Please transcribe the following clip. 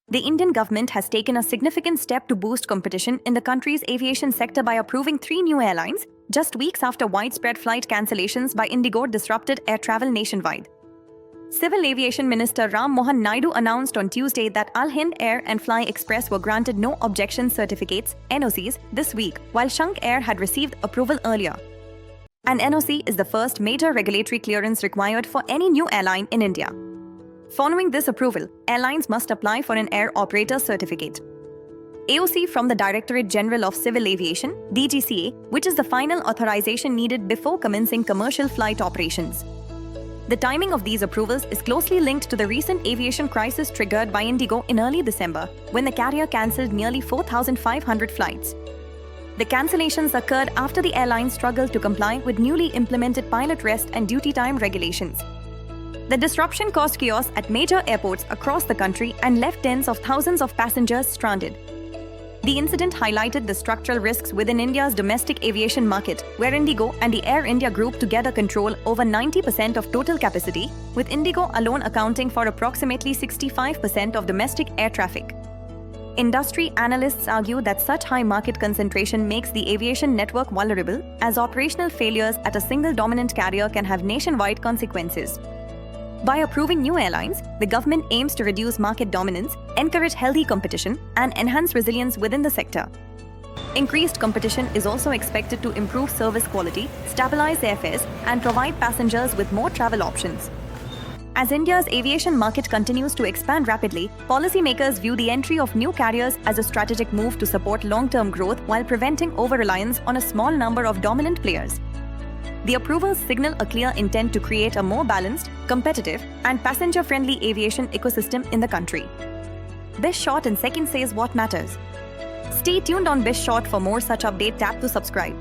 The Indian government has taken a significant step to boost competition in the country's aviation sector by approving 3 new airlines, just weeks after widespread flight cancellations by IndiGo disrupted air travel nationwide. Civil Aviation Minister Ram Mohan Naidu announced on Tuesday that Al Hind Air and Fly Express were granted no objection certificates (NOCs) this week, while Shunk Air had received approval earlier. An NOC is the first major regulatory clearance required for any new airline in India. Following this approval, airlines must apply for an air operator certificate. AOC from the Directorate General of Civil Aviation, DGCA, which is the final authorization needed before commencing commercial flight operations. The timing of these approvals is closely linked to the recent aviation crisis triggered by IndiGo in early December, when the carrier cancelled nearly 4,500 flights. The cancellations occurred after the airline struggled to comply with newly implemented pilot rest and duty time regulations. The disruption caused chaos at major airports across the country and left tens of thousands of passengers stranded. The incident highlighted the structural risks within India's domestic aviation market, where IndiGo and the Air India Group together control over 90% of total capacity, with IndiGo alone accounting for approximately 65% of domestic air traffic. Industry analysts argue that such high market concentration makes the aviation network vulnerable, as operational failures at a single dominant carrier can have nationwide consequences. By approving new airlines, the government aims to reduce market dominance, encourage healthy competition, and enhance resilience within the sector. Increased competition is also expected to improve service quality, stabilize airfares, and provide passengers with more travel options. As India's aviation market continues to expand rapidly, policymakers view the entry of new carriers as a strategic move to support long-term growth while preventing over-reliance on a small number of dominant players. The approvals signal a clear intent to create a more balanced, competitive, and passenger-friendly aviation ecosystem in the country. Best Shot in Second says what matters. Stay tuned on Best Shot for more such updates. Tap to subscribe.